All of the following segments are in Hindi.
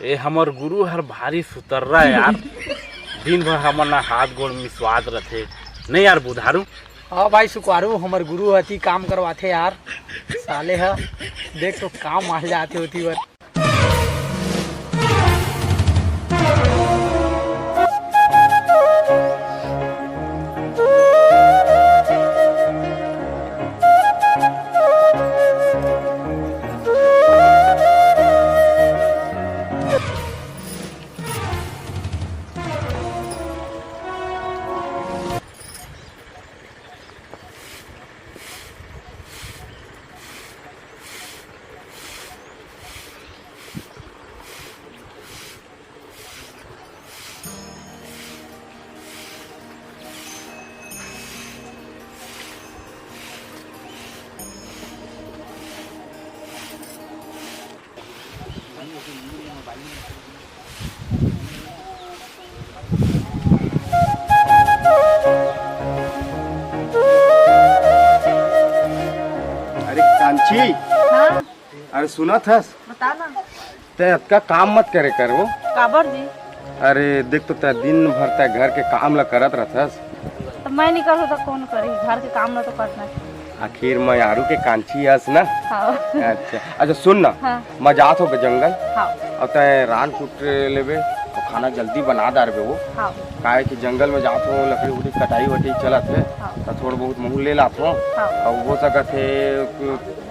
ए हमर गुरु हर भारी सुतर्रा है यार। दिन भर हमर ना हाथ गोड़ मिसवात रथे नहीं यार बुधारू। हाँ भाई सुकवारू हमर गुरु हती काम करवाथे यार। साले ह देख तो काम मार जाते होती बर। अरे कांची। हाँ अरे सुना थस बता ना। ते अतका काम मत करे करो। काबर जी? अरे देख तो ते दिन भर ते घर के काम ला करत रहथस। तो मैं नहीं करूँ तो कौन करी? घर के काम ना तो करना है। आखिर मैं यारू के कांची हस ना। हाँ अच्छा सुन ना। हाँ मैं जात हो जंगल हाँ और ते रान कूट लेबे और खाना जल्दी बना दारबे वो। हाँ काहे कि जंगल में जात हो लकड़ी उकड़ी कटाई वटाई चलत है हाँ तो थोड़ा बहुत महू ले लात हो हाँ और हो सकत है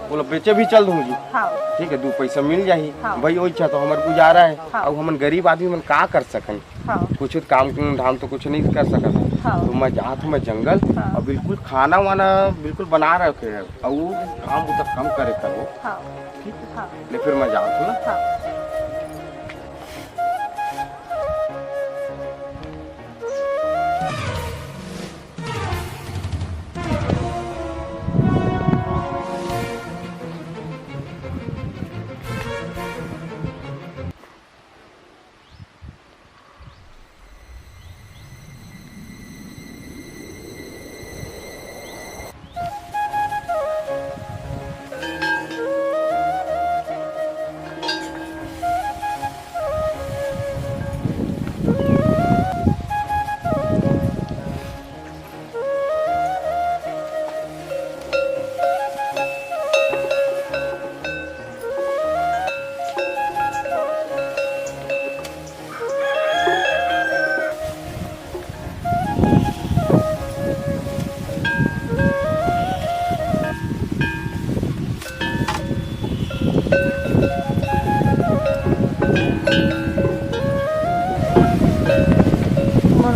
बोला बेचे भी चल दूंगी। हाँ ठीक है 2 पैसा मिल जाही। हाँ। भाई वही तो हमार गुजारा है। हाँ। और हमन गरीब आदमी मन का कर सकन? हाँ कुछ काम धाम तो कुछ नहीं कर सकत। हाँ। तो मैं जात हूँ मैं जंगल हाँ। और बिल्कुल खाना वाना बिल्कुल बना रखे है और वो काम वो कम करे करो। हाँ ठीक है हाँ ले फिर मैं जात हूँ ना। हाँ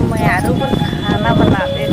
मैं आलू पर खाना बना दे।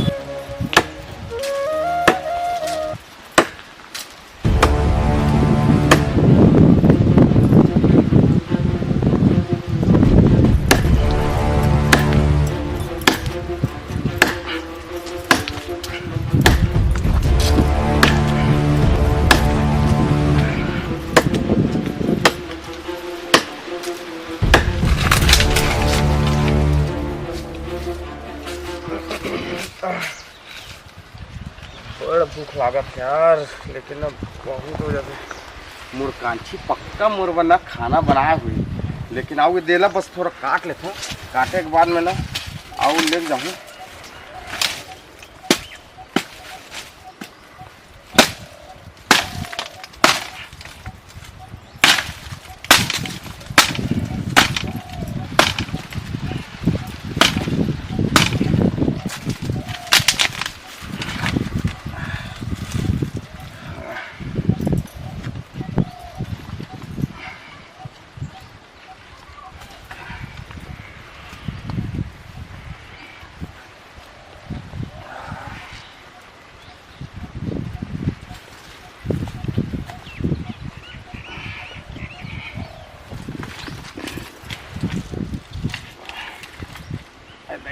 बड़ा भूख लागत है यार लेकिन ना बहुत हो जाते। मोर कांची पक्का मोर बना खाना बनाया हुई लेकिन आओ देला बस थोड़ा काट लेता हूँ। काटे के बाद में ना आओ ले जाऊँ।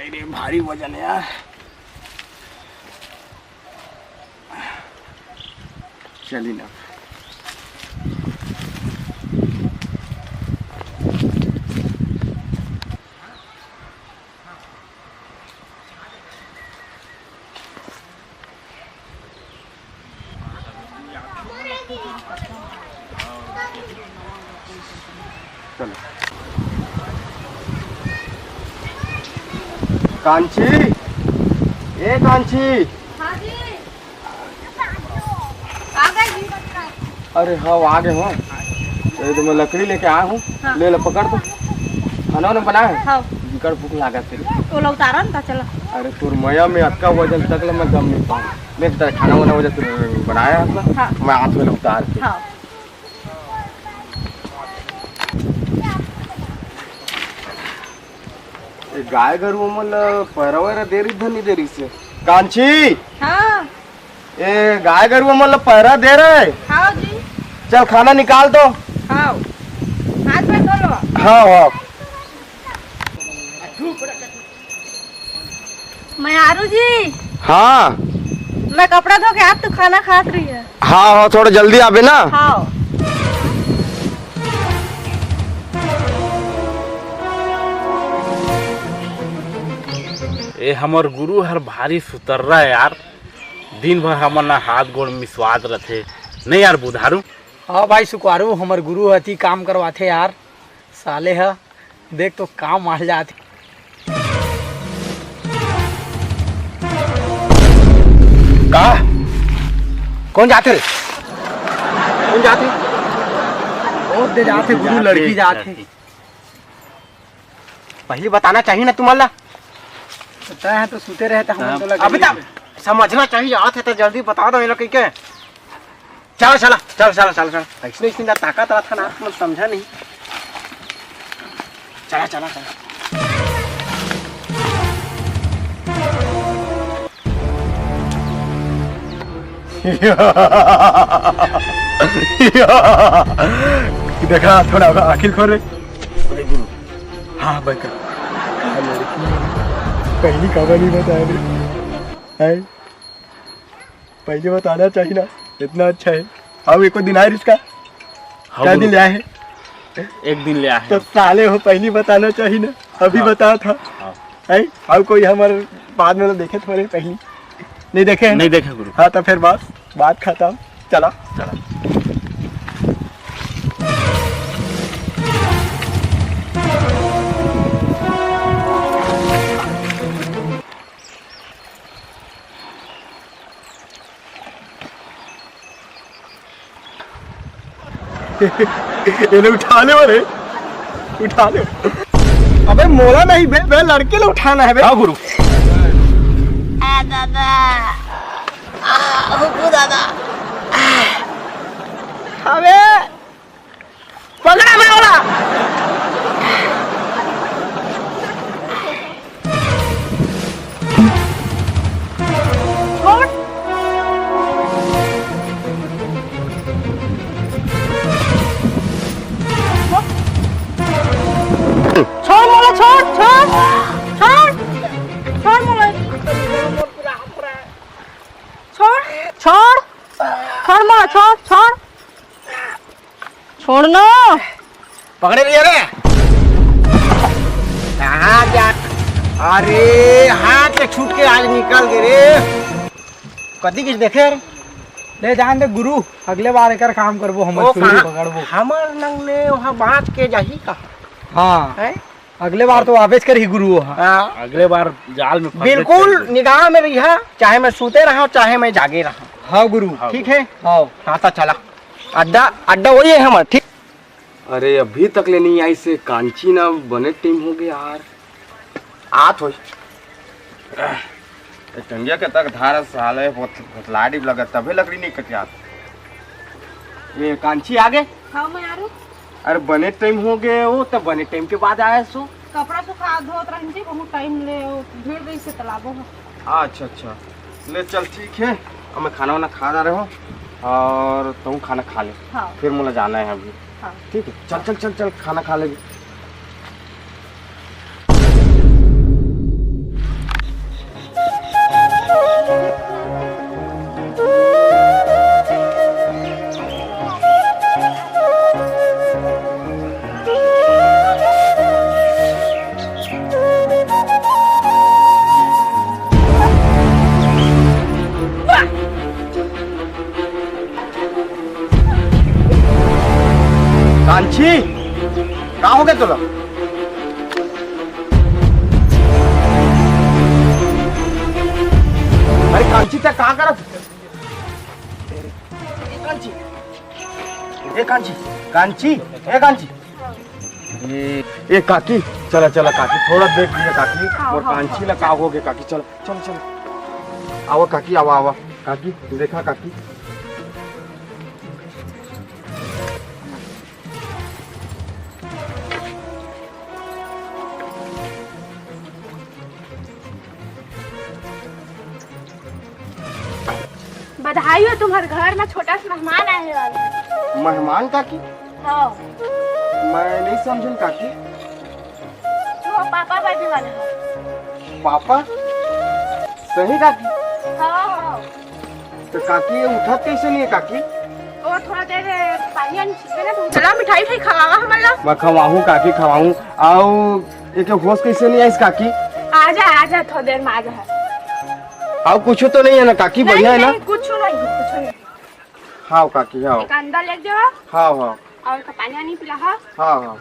नहीं भारी वजन है यार। चली ना चलो। कांची, ए कांची। हाँ जी। आ गए जी। अरे हाँ आ गए हो। ये तो मैं लकड़ी लेके आया हूँ। हाँ। ले लो पकड़ दो। खाना वाना बना है? हाँ। जिकर भूख लागत है। तो लोग उतारा ना चलो। अरे तुर मया में अक्का वजन तक ले मैं दम नहीं पाऊँ। मैं तेरा खाना वाना वजन तू बनाया है ना? हाँ। मैं हाथ में उतार के। हाँ। ये गाय गरु मल पैरवा देरी धनी देरी से। कांची, हाँ। ये गाय गरु मल पैरा दे रहे। हाँ जी। चल खाना निकाल दो। हाँ। हाथ में धो लो। हाँ हाँ। मैं आरू जी। हाँ मैं कपड़ा धो के आप तो खाना खात रही है। हाँ हाँ थोड़ा जल्दी आवे ना। हाँ। ए हमर गुरु हर भारी सुतर रहा है यार। दिन भर हमर ना हाथ गोड़ मिसवाद रथे नहीं यार बुधारू। हाँ भाई सुकवारू हमर गुरु हती काम करवाथे यार। साले ह देख तो काम मार जाते। का कौन जाते रे? कौन जाते? बहुत दे जाते गुरु लड़की जाते। पहले बताना चाहिए ना तुम्हारा। पता है तो सुते रहते हम तो अभी तक समझना चाहिए। आते है तो जल्दी बता दो ये लोग के। चलो चला चल चल चल चल। ऐसे इतना ताकत रहा था ना तुम समझा नहीं। चला चला चला। देखा थोड़ा आखिर खोल रहे गुरु। हाँ भाई पहली खबर नहीं बताया है। पहले बताना चाहिए ना। इतना अच्छा है। अब एक दिन आए इसका क्या दिन आया है? एक दिन ले आए तो साले हो पहले बताना चाहिए ना। अभी हाँ। बताया था है। अब कोई हमारे बाद में तो देखे थोड़े पहले नहीं देखे हैं? नहीं देखे गुरु। हाँ तो फिर बस बात खत्म। चला चला। ये उठा ले वाले उठा ले। अबे मोला नहीं बे लड़के ले उठाना है बे। हाँ गुरु। दादा। हुकू दादा। अबे पकड़ा मैं वाला। छोड़ मोला छोड़ छोड़ छोड़ छोड़ मोला छोड़ छोड़ छोड़ मोला छोड़ छोड़ छोड़ ना। पकड़े भैया रे। कहाँ जा? अरे हाथ से छूट के आज निकल गए रे। कदी किस देखे रे? ले जान दे गुरु अगले बार एकर काम करबो हमर ओ, चोरी कहाँ? पकड़बो। हमर नंग ने वहाँ बात के जाही का हाँ है? अगले बार तो आवेश कर ही गुरु हाँ। हाँ, अगले बार जाल में फंस बिल्कुल गए। निगाह में रहा। चाहे मैं सूते रहा चाहे मैं जागे रहा। हाँ गुरु। ठीक है। हाँ हाँ तो चला। अड्डा अड्डा वही है हमारा। ठीक। अरे अभी तक ले नहीं आई से कांची ना बने टीम हो गया यार। आत हो टंगिया के तक धार साले लाड़ी लगा तभी लकड़ी नहीं कटे आत। ये कांची आ गए। हाँ मैं आरू। अरे बने टाइम हो गए हो तो बने टाइम के बाद आया सो। कपड़ा सुखा धोत रही थी बहुत टाइम ले भीड़ रही से तालाबों में। अच्छा अच्छा ले चल ठीक है। अब मैं खाना वाना खा जा रहा हूँ और तुम खाना खा ले। हाँ। फिर मुझे जाना है अभी। हाँ। ठीक है चल चल चल चल खाना खा ले। कांची का हो गया तुला? अरे कांची त्या का करत कांची ए कांची कांची ए कांची ए काकी चला चला काकी थोड़ा देख लिया काकी और कांची ला का हो गए काकी चलो चलो चलो आओ काकी आवा आवा काकी देखा काकी बधाई हो, तुम्हारे घर में छोटा सा मेहमान आए वाला। मेहमान काकी हाँ, मैं नहीं समझन काकी वो पापा बैठे वाले हैं। पापा सही काकी हाँ, तो काकी ये उठा कैसे नहीं है काकी वो थोड़ा देर पानी वानी छिड़के ना, चला मिठाई उठाई खवावा हमारा। मैं खवाऊं काकी खवाऊं आओ एक होश कैसे नहीं है इस काकी आजा थोड़ी देर में आजा। आओ कुछ तो नहीं है ना काकी बढ़िया है ना कुछ नहीं। हाँ काकी हाँ एक अंदर ले जाओ हाँ हाँ और पानी वानी पिला। हाँ हाँ हाँ